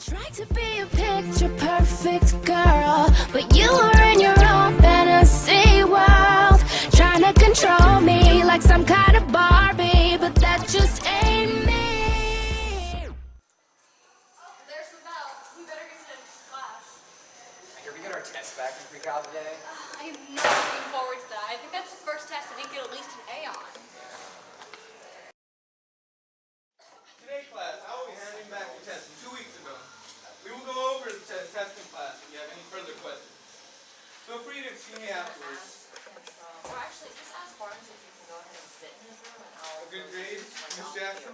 Tried to be a picture perfect girl, but you were in your own fantasy world, trying to control me like some kind of Barbie, but that just ain't me. There's the bell. We better get to class. Can we get our test back in pre-cal today? I am not looking forward to that. I think that's the first test I didn't get at least an A on. Today, class, I will be handing back the test from 2 weeks ago. We will go over the test in class if you have any further questions. Feel free to see me afterwards. Or actually, just ask Barnes if you can go ahead and sit in his room and I'll... A good grade, Miss Jackson?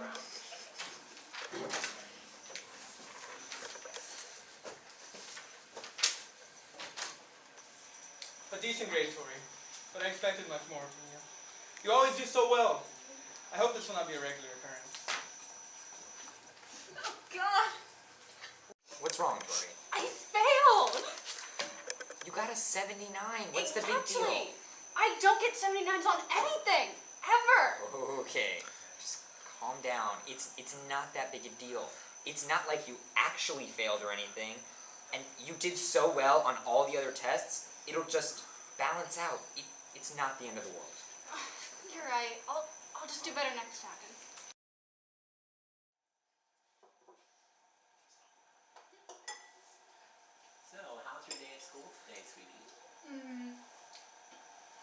A decent grade, Tori, but I expected much more from you. You always do so well. I hope this will not be a regular occurrence. Oh, God. What's wrong, Tori? I failed. You got a 79. What's the big deal? Exactly. I don't get 79s on anything. Ever. Okay, just calm down. It's not that big a deal. It's not like you actually failed or anything, and you did so well on all the other tests, it'll just balance out. It's not the end of the world. You're right. I'll just do better next time. So, how's your day at school today, sweetie?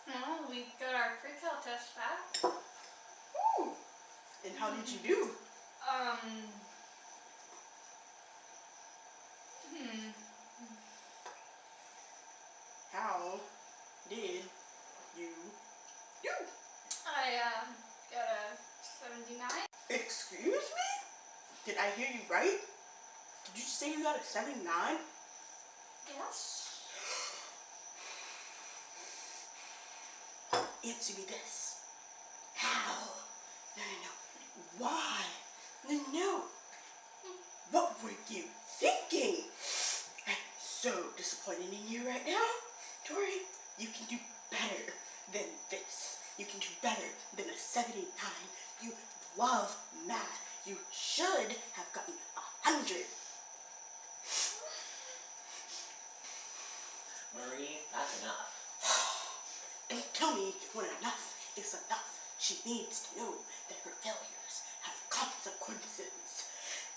Well, we got our pre-cal test back. Ooh. And how did you do? How did you do? I, got a 79. Excuse me? Did I hear you right? Did you say you got a 79? Yes. Answer me this. How? No. Why? No. What were you thinking? I'm so disappointed in you right now. Tori, you can do better than this. You can do better than a 79. You love math. You should have gotten 100. Marie, that's enough. Don't tell me when enough is enough. She needs to know that her failures have consequences.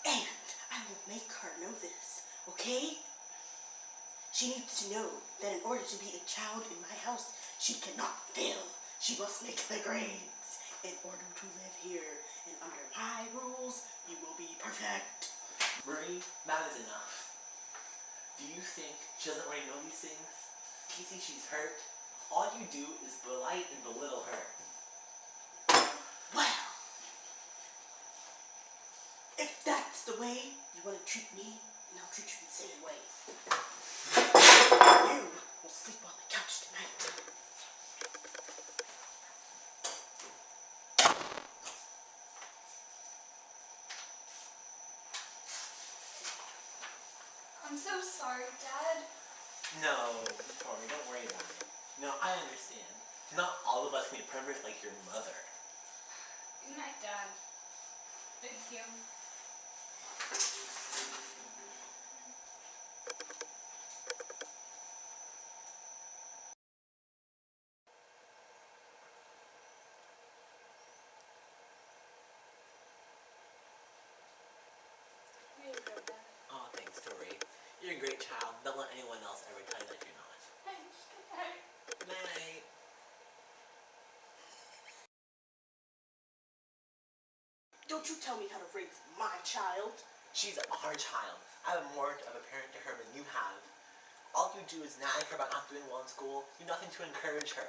And I will make her know this, okay? She needs to know that in order to be a child in my house, she cannot fail. She must make the grades. In order to live here and under my rules, you will be perfect. Marie, that is enough. Do you think she doesn't already know these things? Do you think she's hurt? All you do is belittle and belittle her. Well, if that's the way you want to treat me, then I'll treat you the same way. You will sleep on the couch tonight. I'm so sorry, Dad. No, Tori, don't worry about it. No, I understand. Not all of us can be perfect like your mother. Good night, Dad. Thank you. Here you go, Dad. Oh, thanks, Tori. You're a great child. Don't let anyone else ever tell you that you're not. Thanks. Good night. Good night. Don't you tell me how to raise my child. She's our child. I have more of a parent to her than you have. All you do is nag her about not doing well in school. You do nothing to encourage her.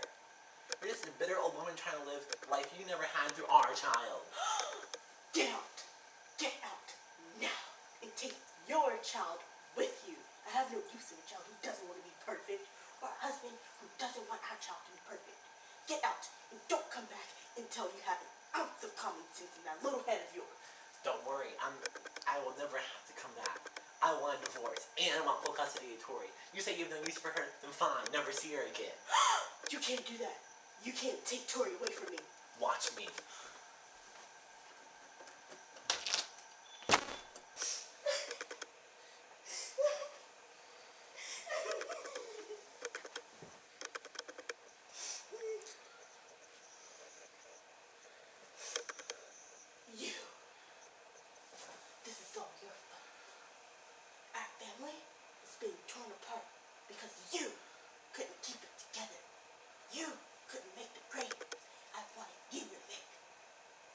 You're just a bitter old woman trying to live the life you never had through our child. Get out. Get out now and take your child with you. I have no use in a child who doesn't want to be perfect or a husband who doesn't want our child to be perfect. Get out and don't come back until you have an ounce of common sense in that little head of yours. Don't worry, I will never have to come back. I want a divorce, and I want full custody of Tori. You say you have no use for her, then fine, never see her again. You can't do that. You can't take Tori away from me. Watch me. because you couldn't keep it together. You couldn't make the grades I wanted you to make.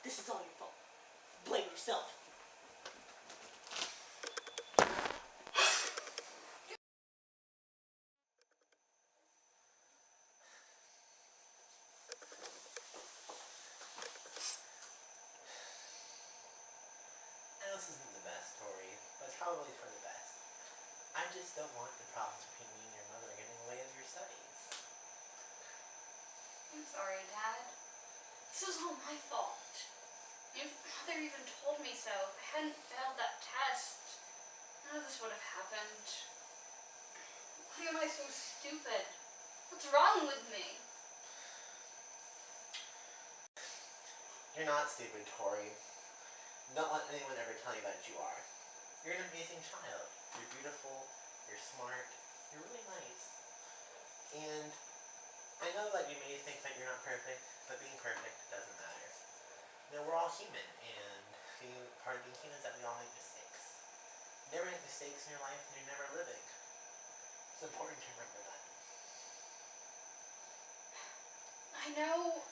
This is all your fault. Blame yourself. Alice isn't the best, Tori, but it's probably for the best. I just don't want the problems between me and your mother getting in the way of your studies. I'm sorry, Dad. This is all my fault. Your mother even told me so. If I hadn't failed that test, none of this would have happened. Why am I so stupid? What's wrong with me? You're not stupid, Tori. Don't let anyone ever tell you that you are. You're an amazing child. You're beautiful, you're smart, you're really nice. And I know that you may think that you're not perfect, but being perfect doesn't matter. You know, we're all human, and part of being human is that we all make mistakes. You never make mistakes in your life, and you're never living. It's important to remember that. I know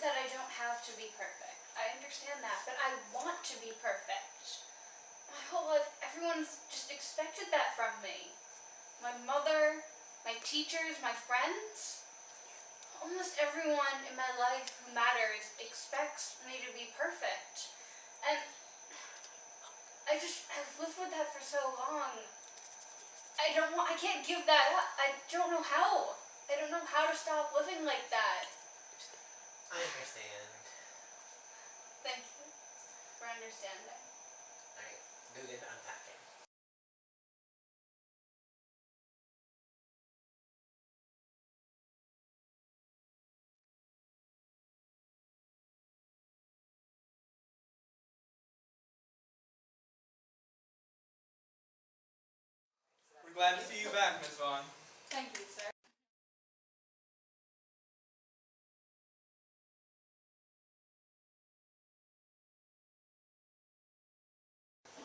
that I don't have to be perfect. I understand that, but I want to be perfect. My whole life, everyone's just expected that from me. My mother, my teachers, my friends. Almost everyone in my life who matters expects me to be perfect. And I've lived with that for so long. I can't give that up. I don't know how. I don't know how to stop living like that. I understand. Thank you for understanding. Alright, do the unpacking. We're glad to see you back, Miss Vaughn. Thank you, sir.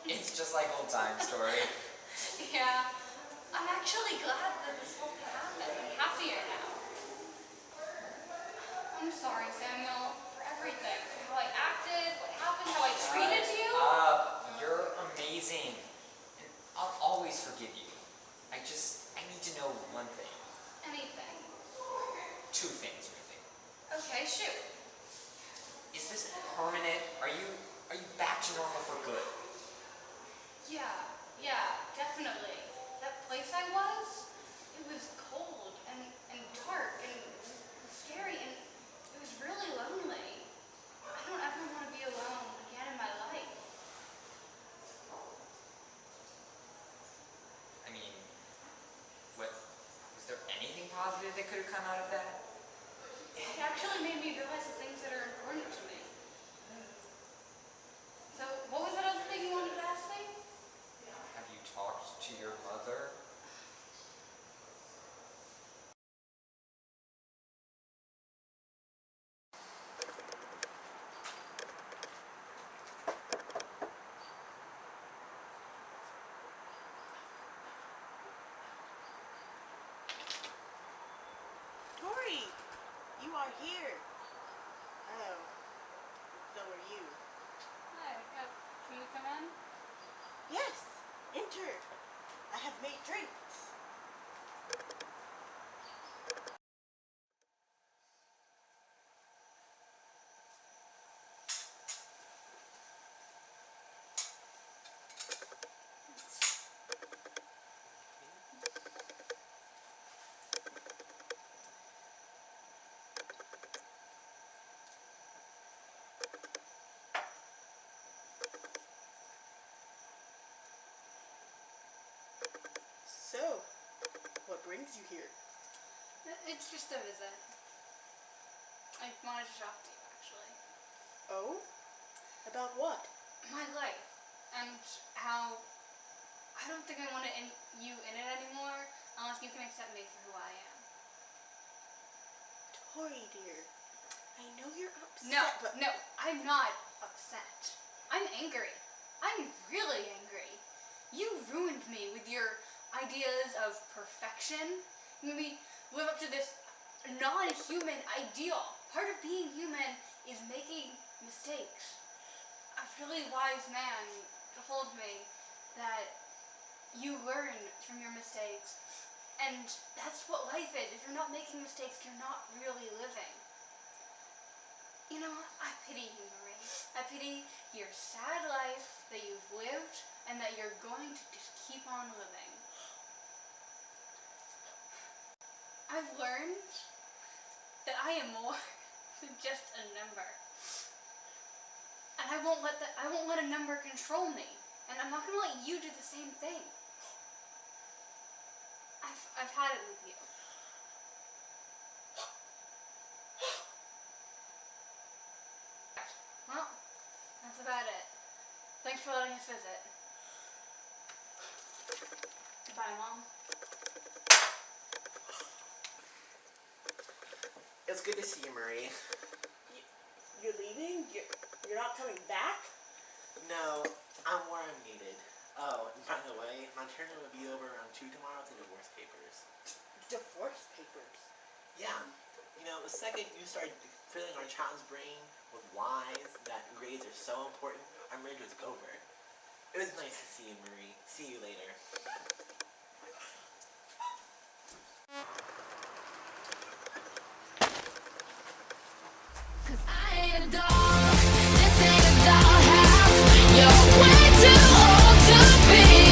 It's just like old times, Tori. Yeah, I'm actually glad that this whole thing happened. I'm happier now. I'm sorry, Samuel, for everything. How I acted, what happened, how I treated you. You're amazing. And I'll always forgive you. I need to know one thing. Anything. Two things, really. Okay, shoot. Is this permanent? Are you back to normal for good? Yeah, definitely. That place I was, it was cold and dark and scary and it was really lonely. I don't ever want to be alone again in my life. I mean, was there anything positive that could have come out of that? It actually made me realize the things that are important to me. So, what was that other thing you wanted to ask me? Have you talked to your mother? Tori, you are here. Oh, so are you. Hi, can you come in? Yes, enter. I have made drinks. So, what brings you here? It's just a visit. I wanted to talk to you, actually. Oh? About what? My life. And how I don't think I want you in it anymore unless you can accept me for who I am. Tori, dear, I know you're upset, but... No, I'm not upset. I'm angry. I'm really angry. You ruined me with your ideas of perfection. Maybe live up to this non-human ideal. Part of being human is making mistakes. A really wise man told me that you learn from your mistakes, and that's what life is. If you're not making mistakes, you're not really living. You know, I pity you, Marie. I pity your sad life that you've lived and that you're going to just keep on living. I've learned that I am more than just a number. And I won't let a number control me. And I'm not gonna let you do the same thing. I've had it with you. Well, that's about it. Thanks for letting us visit. Bye, Mom. It's good to see you, Marie. You're leaving? You're not coming back? No, I'm where I'm needed. Oh, and by the way, my turn will be over around 2 tomorrow to divorce papers. Divorce papers. Yeah. You know, the second you start filling our child's brain with lies that grades are so important, our marriage was over. It was nice to see you, Marie. See you later. Cause I ain't a doll, this ain't a dollhouse. You're way too old to be